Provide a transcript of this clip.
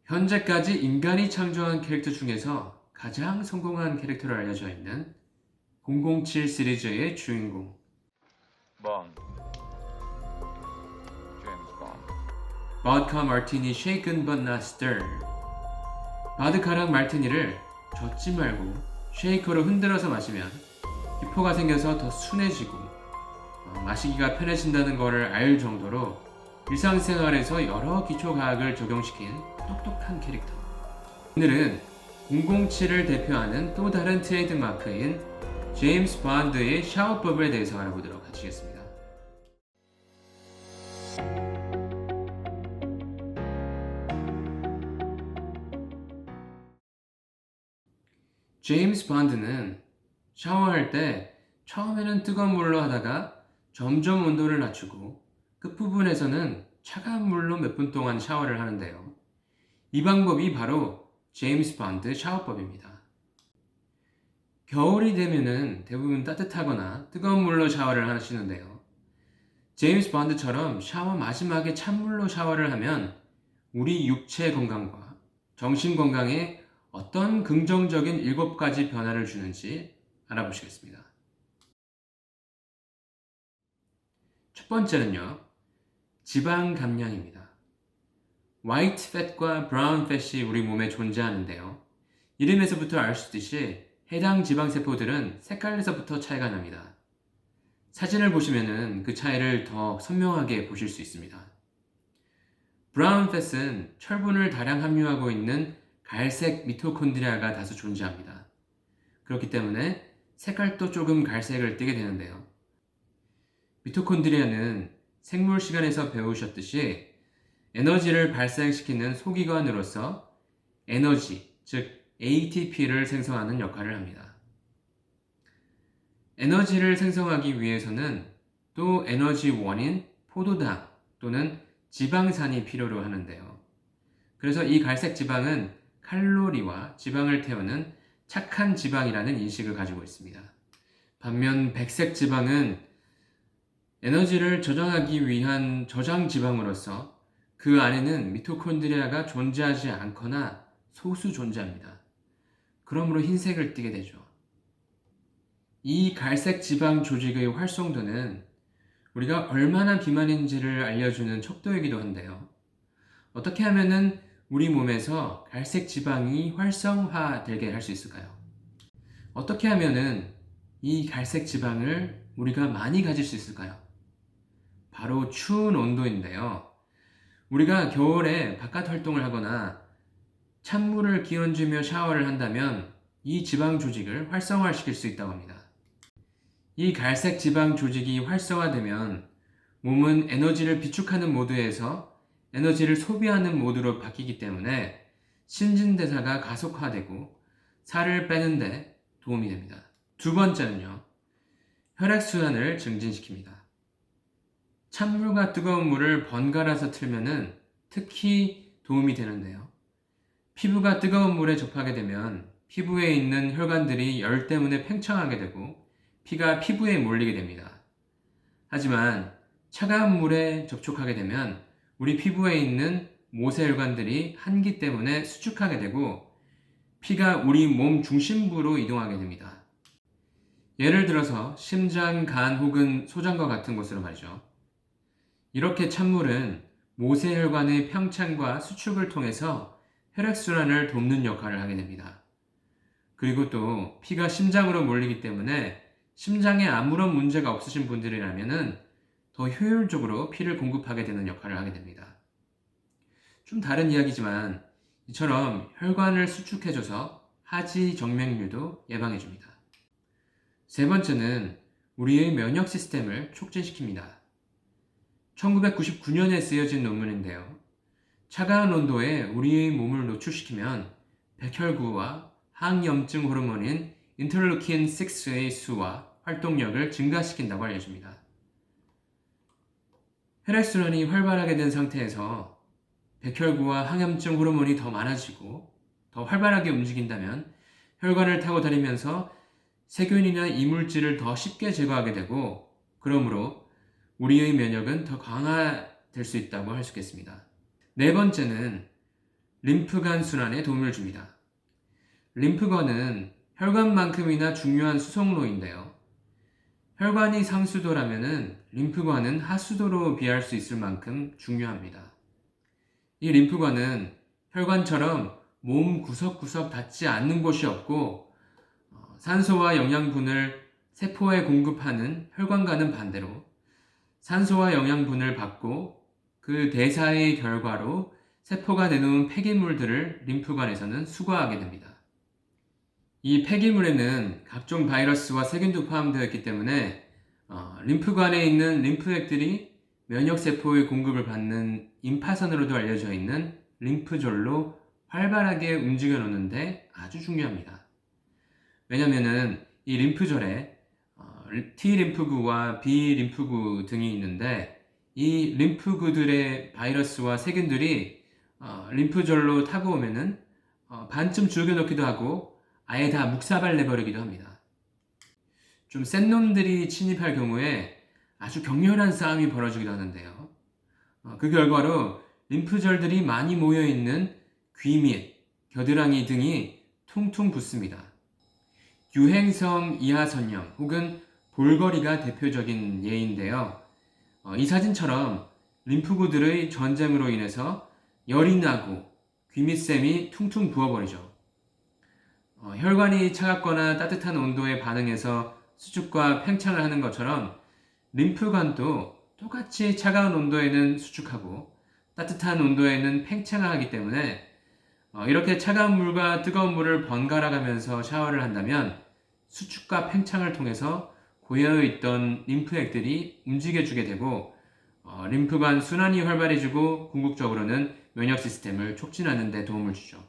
현재까지 인간이 창조한 캐릭터 중에서 가장 성공한 캐릭터로 알려져 있는 007 시리즈의 주인공 Bond. James Bond. Vodka Martini Shaken but not Stirred. 바드카랑 마르티니를 젓지 말고 쉐이커로 흔들어서 마시면 기포가 생겨서 더 순해지고 마시기가 편해진다는 것을 알 정도로 일상생활에서 여러 기초과학을 적용시킨 똑똑한 캐릭터. 오늘은 007을 대표하는 또 다른 트레이드마크인 제임스 본드의 샤워법에 대해서 알아보도록 하겠습니다. 제임스 본드는 샤워할 때 처음에는 뜨거운 물로 하다가 점점 온도를 낮추고 끝부분에서는 차가운 물로 몇 분 동안 샤워를 하는데요. 이 방법이 바로 제임스 본드 샤워법입니다. 겨울이 되면은 대부분 따뜻하거나 뜨거운 물로 샤워를 하시는데요. 제임스 본드처럼 샤워 마지막에 찬물로 샤워를 하면 우리 육체 건강과 정신 건강에 어떤 긍정적인 7가지 변화를 주는지 알아보시겠습니다. 첫 번째는요, 지방 감량입니다. 화이트 팻과 브라운 팻이 우리 몸에 존재하는데요. 이름에서부터 알 수 있듯이 해당 지방세포들은 색깔에서부터 차이가 납니다. 사진을 보시면 그 차이를 더 선명하게 보실 수 있습니다. 브라운 팻은 철분을 다량 함유하고 있는 갈색 미토콘드리아가 다수 존재합니다. 그렇기 때문에 색깔도 조금 갈색을 띠게 되는데요. 미토콘드리아는 생물 시간에서 배우셨듯이 에너지를 발생시키는 소기관으로서 에너지, 즉 ATP를 생성하는 역할을 합니다. 에너지를 생성하기 위해서는 또 에너지 원인 포도당 또는 지방산이 필요로 하는데요. 그래서 이 갈색 지방은 칼로리와 지방을 태우는 착한 지방이라는 인식을 가지고 있습니다. 반면 백색 지방은 에너지를 저장하기 위한 저장 지방으로서 그 안에는 미토콘드리아가 존재하지 않거나 소수 존재합니다. 그러므로 흰색을 띠게 되죠. 이 갈색 지방 조직의 활성도는 우리가 얼마나 비만인지를 알려주는 척도이기도 한데요. 어떻게 하면은 우리 몸에서 갈색 지방이 활성화되게 할 수 있을까요? 어떻게 하면은 이 갈색 지방을 우리가 많이 가질 수 있을까요? 바로 추운 온도인데요. 우리가 겨울에 바깥 활동을 하거나 찬물을 기얹으며 샤워를 한다면 이 지방 조직을 활성화시킬 수 있다고 합니다. 이 갈색 지방 조직이 활성화되면 몸은 에너지를 비축하는 모드에서 에너지를 소비하는 모드로 바뀌기 때문에 신진대사가 가속화되고 살을 빼는데 도움이 됩니다. 두 번째는요, 혈액순환을 증진시킵니다. 찬물과 뜨거운 물을 번갈아서 틀면은 특히 도움이 되는데요. 피부가 뜨거운 물에 접하게 되면 피부에 있는 혈관들이 열 때문에 팽창하게 되고 피가 피부에 몰리게 됩니다. 하지만 차가운 물에 접촉하게 되면 우리 피부에 있는 모세혈관들이 한기 때문에 수축하게 되고 피가 우리 몸 중심부로 이동하게 됩니다. 예를 들어서 심장, 간 혹은 소장과 같은 곳으로 말이죠. 이렇게 찬물은 모세혈관의 평창과 수축을 통해서 혈액순환을 돕는 역할을 하게 됩니다. 그리고 또 피가 심장으로 몰리기 때문에 심장에 아무런 문제가 없으신 분들이라면 더 효율적으로 피를 공급하게 되는 역할을 하게 됩니다. 좀 다른 이야기지만 이처럼 혈관을 수축해줘서 하지 정맥류도 예방해줍니다. 세 번째는 우리의 면역 시스템을 촉진시킵니다. 1999년에 쓰여진 논문인데요. 차가운 온도에 우리의 몸을 노출시키면 백혈구와 항염증 호르몬인 인터루킨 6의 수와 활동력을 증가시킨다고 알려줍니다. 혈액순환이 활발하게 된 상태에서 백혈구와 항염증 호르몬이 더 많아지고 더 활발하게 움직인다면 혈관을 타고 다니면서 세균이나 이물질을 더 쉽게 제거하게 되고 그러므로 우리의 면역은 더 강화될 수 있다고 할 수 있겠습니다. 네 번째는 림프관 순환에 도움을 줍니다. 림프관은 혈관만큼이나 중요한 수송로인데요. 혈관이 상수도라면 림프관은 하수도로 비할 수 있을 만큼 중요합니다. 이 림프관은 혈관처럼 몸 구석구석 닿지 않는 곳이 없고 산소와 영양분을 세포에 공급하는 혈관과는 반대로 산소와 영양분을 받고 그 대사의 결과로 세포가 내놓은 폐기물들을 림프관에서는 수거하게 됩니다. 이 폐기물에는 각종 바이러스와 세균도 포함되어 있기 때문에 림프관에 있는 림프액들이 면역세포의 공급을 받는 임파선으로도 알려져 있는 림프절로 활발하게 움직여 놓는데 아주 중요합니다. 왜냐면은 이 림프절에 T 림프구와 B 림프구 등이 있는데 이 림프구들의 바이러스와 세균들이 림프절로 타고 오면은 반쯤 죽여놓기도 하고 아예 다 묵사발 내버리기도 합니다. 좀 센 놈들이 침입할 경우에 아주 격렬한 싸움이 벌어지기도 하는데요. 그 결과로 림프절들이 많이 모여있는 귀 및 겨드랑이 등이 퉁퉁 붓습니다. 유행성 이하선형 혹은 볼거리가 대표적인 예인데요. 이 사진처럼 림프구들의 전쟁으로 인해서 열이 나고 귀밑샘이 퉁퉁 부어버리죠. 혈관이 차갑거나 따뜻한 온도에 반응해서 수축과 팽창을 하는 것처럼 림프관도 똑같이 차가운 온도에는 수축하고 따뜻한 온도에는 팽창을 하기 때문에 이렇게 차가운 물과 뜨거운 물을 번갈아 가면서 샤워를 한다면 수축과 팽창을 통해서 고여있던 림프액들이 움직여주게 되고 림프관 순환이 활발해지고 궁극적으로는 면역 시스템을 촉진하는 데 도움을 주죠.